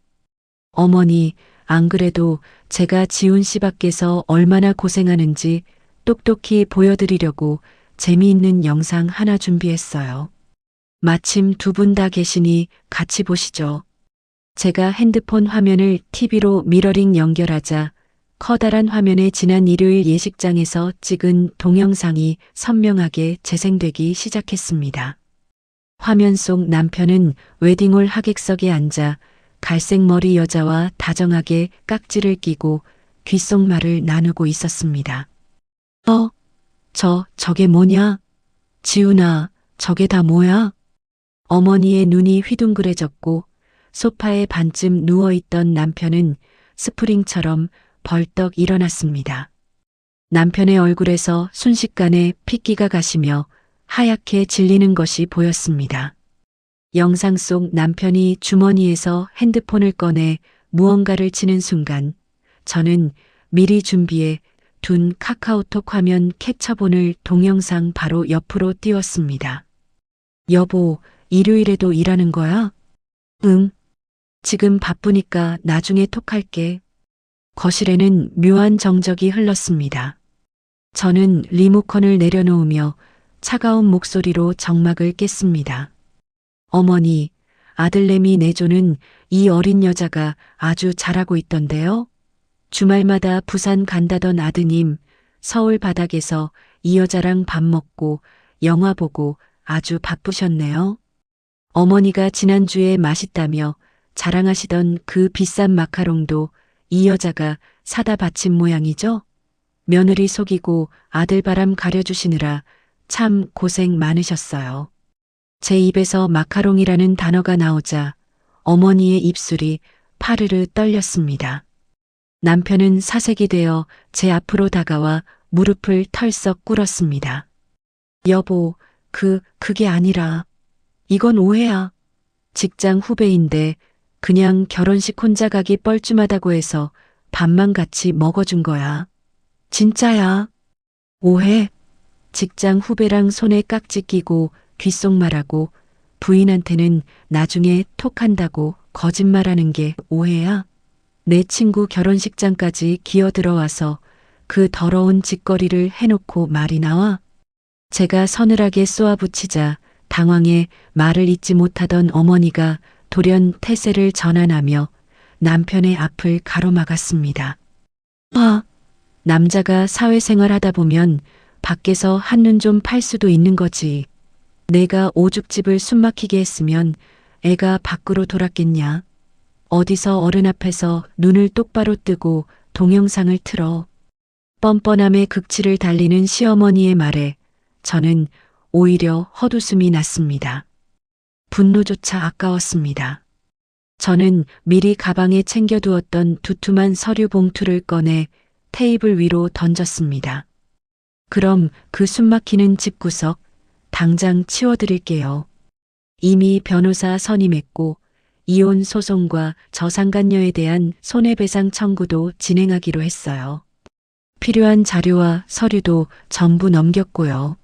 어머니, 안 그래도 제가 지훈 씨 밖에서 얼마나 고생하는지 똑똑히 보여드리려고 재미있는 영상 하나 준비했어요. 마침 두 분 다 계시니 같이 보시죠. 제가 핸드폰 화면을 TV로 미러링 연결하자 커다란 화면에 지난 일요일 예식장에서 찍은 동영상이 선명하게 재생되기 시작했습니다. 화면 속 남편은 웨딩홀 하객석에 앉아 갈색 머리 여자와 다정하게 깍지를 끼고 귓속말을 나누고 있었습니다. 저게 뭐냐? 지훈아, 저게 다 뭐야? 어머니의 눈이 휘둥그레졌고 소파에 반쯤 누워있던 남편은 스프링처럼 벌떡 일어났습니다. 남편의 얼굴에서 순식간에 핏기가 가시며 하얗게 질리는 것이 보였습니다. 영상 속 남편이 주머니에서 핸드폰을 꺼내 무언가를 치는 순간 저는 미리 준비해 둔 카카오톡 화면 캡처본을 동영상 바로 옆으로 띄웠습니다. 여보, 일요일에도 일하는 거야? 응. 지금 바쁘니까 나중에 톡할게. 거실에는 묘한 정적이 흘렀습니다. 저는 리모컨을 내려놓으며 차가운 목소리로 정막을 깼습니다. 어머니, 아들내미 내조는 이 어린 여자가 아주 잘하고 있던데요? 주말마다 부산 간다던 아드님, 서울 바닥에서 이 여자랑 밥 먹고 영화 보고 아주 바쁘셨네요. 어머니가 지난주에 맛있다며 자랑하시던 그 비싼 마카롱도 이 여자가 사다 바친 모양이죠? 며느리 속이고 아들 바람 가려주시느라 참 고생 많으셨어요. 제 입에서 마카롱이라는 단어가 나오자 어머니의 입술이 파르르 떨렸습니다. 남편은 사색이 되어 제 앞으로 다가와 무릎을 털썩 꿇었습니다. 여보, 그게 아니라 이건 오해야. 직장 후배인데 그냥 결혼식 혼자 가기 뻘쭘하다고 해서 밥만 같이 먹어준 거야. 진짜야. 오해? 직장 후배랑 손에 깍지 끼고 귓속말하고 부인한테는 나중에 톡한다고 거짓말하는 게 오해야? 내 친구 결혼식장까지 기어들어와서 그 더러운 짓거리를 해놓고 말이 나와? 제가 서늘하게 쏘아붙이자 당황해 말을 잇지 못하던 어머니가 돌연 태세를 전환하며 남편의 앞을 가로막았습니다. 남자가 사회생활 하다 보면 밖에서 한눈 좀 팔 수도 있는 거지. 내가 오죽집을 숨막히게 했으면 애가 밖으로 돌았겠냐. 어디서 어른 앞에서 눈을 똑바로 뜨고 동영상을 틀어. 뻔뻔함의 극치를 달리는 시어머니의 말에 저는 오히려 헛웃음이 났습니다. 분노조차 아까웠습니다. 저는 미리 가방에 챙겨두었던 두툼한 서류 봉투를 꺼내 테이블 위로 던졌습니다. 그럼 그 숨막히는 집구석 당장 치워드릴게요. 이미 변호사 선임했고 이혼 소송과 저상간녀에 대한 손해배상 청구도 진행하기로 했어요. 필요한 자료와 서류도 전부 넘겼고요.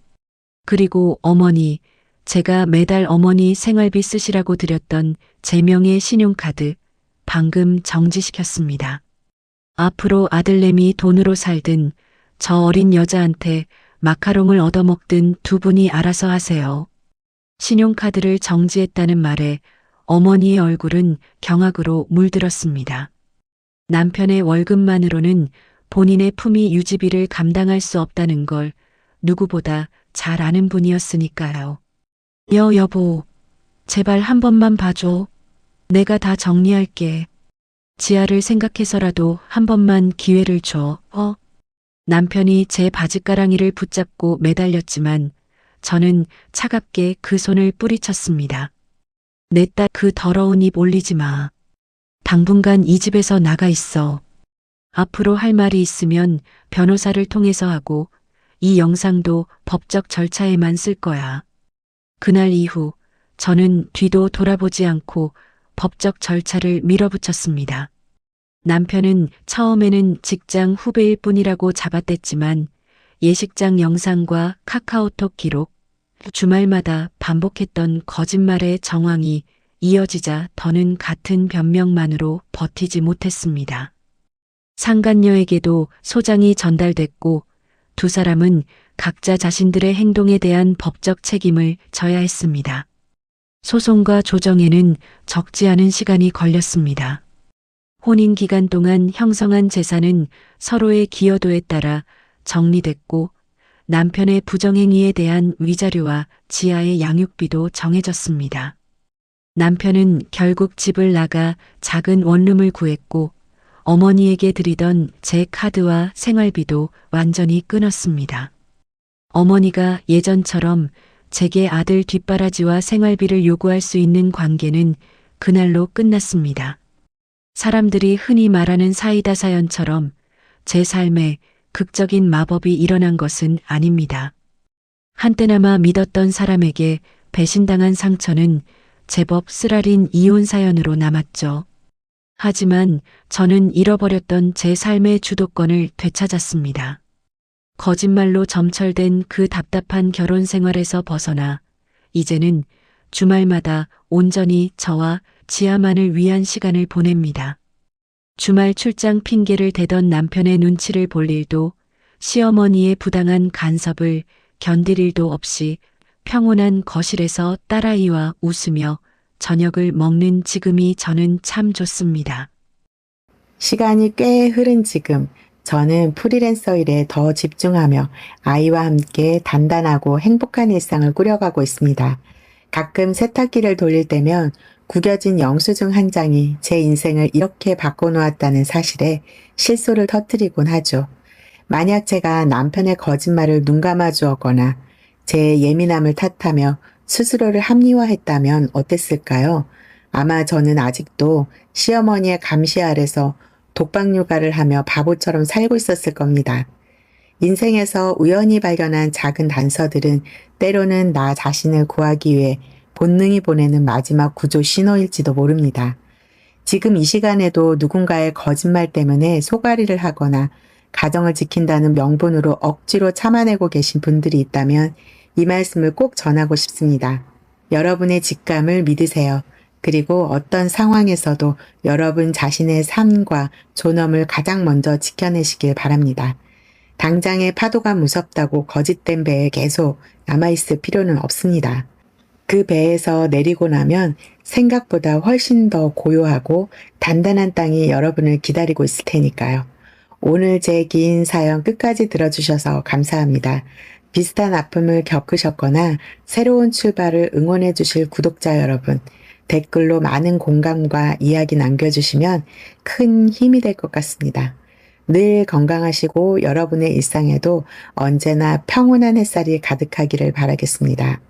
그리고 어머니, 제가 매달 어머니 생활비 쓰시라고 드렸던 제 명의 신용카드 방금 정지시켰습니다. 앞으로 아들내미 돈으로 살든 저 어린 여자한테 마카롱을 얻어먹든 두 분이 알아서 하세요. 신용카드를 정지했다는 말에 어머니의 얼굴은 경악으로 물들었습니다. 남편의 월급만으로는 본인의 품위 유지비를 감당할 수 없다는 걸 누구보다 잘 아는 분이었으니까요. 여보, 제발 한 번만 봐줘. 내가 다 정리할게. 지아를 생각해서라도 한 번만 기회를 줘. 남편이 제 바짓가랑이를 붙잡고 매달렸지만 저는 차갑게 그 손을 뿌리쳤습니다. 내 딸 그 더러운 입 올리지 마. 당분간 이 집에서 나가 있어. 앞으로 할 말이 있으면 변호사를 통해서 하고 이 영상도 법적 절차에만 쓸 거야. 그날 이후 저는 뒤도 돌아보지 않고 법적 절차를 밀어붙였습니다. 남편은 처음에는 직장 후배일 뿐이라고 잡아댔지만 예식장 영상과 카카오톡 기록, 주말마다 반복했던 거짓말의 정황이 이어지자 더는 같은 변명만으로 버티지 못했습니다. 상간녀에게도 소장이 전달됐고 두 사람은 각자 자신들의 행동에 대한 법적 책임을 져야 했습니다. 소송과 조정에는 적지 않은 시간이 걸렸습니다. 혼인 기간 동안 형성한 재산은 서로의 기여도에 따라 정리됐고 남편의 부정행위에 대한 위자료와 지아의 양육비도 정해졌습니다. 남편은 결국 집을 나가 작은 원룸을 구했고 어머니에게 드리던 제 카드와 생활비도 완전히 끊었습니다. 어머니가 예전처럼 제게 아들 뒷바라지와 생활비를 요구할 수 있는 관계는 그날로 끝났습니다. 사람들이 흔히 말하는 사이다 사연처럼 제 삶에 극적인 마법이 일어난 것은 아닙니다. 한때나마 믿었던 사람에게 배신당한 상처는 제법 쓰라린 이혼 사연으로 남았죠. 하지만 저는 잃어버렸던 제 삶의 주도권을 되찾았습니다. 거짓말로 점철된 그 답답한 결혼 생활에서 벗어나 이제는 주말마다 온전히 저와 지아만을 위한 시간을 보냅니다. 주말 출장 핑계를 대던 남편의 눈치를 볼 일도 시어머니의 부당한 간섭을 견딜 일도 없이 평온한 거실에서 딸아이와 웃으며 저녁을 먹는 지금이 저는 참 좋습니다. 시간이 꽤 흐른 지금 저는 프리랜서 일에 더 집중하며 아이와 함께 단단하고 행복한 일상을 꾸려가고 있습니다. 가끔 세탁기를 돌릴 때면 구겨진 영수증 한 장이 제 인생을 이렇게 바꿔놓았다는 사실에 실소를 터뜨리곤 하죠. 만약 제가 남편의 거짓말을 눈감아 주었거나 제 예민함을 탓하며 스스로를 합리화했다면 어땠을까요? 아마 저는 아직도 시어머니의 감시 아래서 독박 육아를 하며 바보처럼 살고 있었을 겁니다. 인생에서 우연히 발견한 작은 단서들은 때로는 나 자신을 구하기 위해 본능이 보내는 마지막 구조 신호일지도 모릅니다. 지금 이 시간에도 누군가의 거짓말 때문에 소가리를 하거나 가정을 지킨다는 명분으로 억지로 참아내고 계신 분들이 있다면 이 말씀을 꼭 전하고 싶습니다. 여러분의 직감을 믿으세요. 그리고 어떤 상황에서도 여러분 자신의 삶과 존엄을 가장 먼저 지켜내시길 바랍니다. 당장의 파도가 무섭다고 거짓된 배에 계속 남아있을 필요는 없습니다. 그 배에서 내리고 나면 생각보다 훨씬 더 고요하고 단단한 땅이 여러분을 기다리고 있을 테니까요. 오늘 제 긴 사연 끝까지 들어주셔서 감사합니다. 비슷한 아픔을 겪으셨거나 새로운 출발을 응원해 주실 구독자 여러분, 댓글로 많은 공감과 이야기 남겨주시면 큰 힘이 될 것 같습니다. 늘 건강하시고 여러분의 일상에도 언제나 평온한 햇살이 가득하기를 바라겠습니다.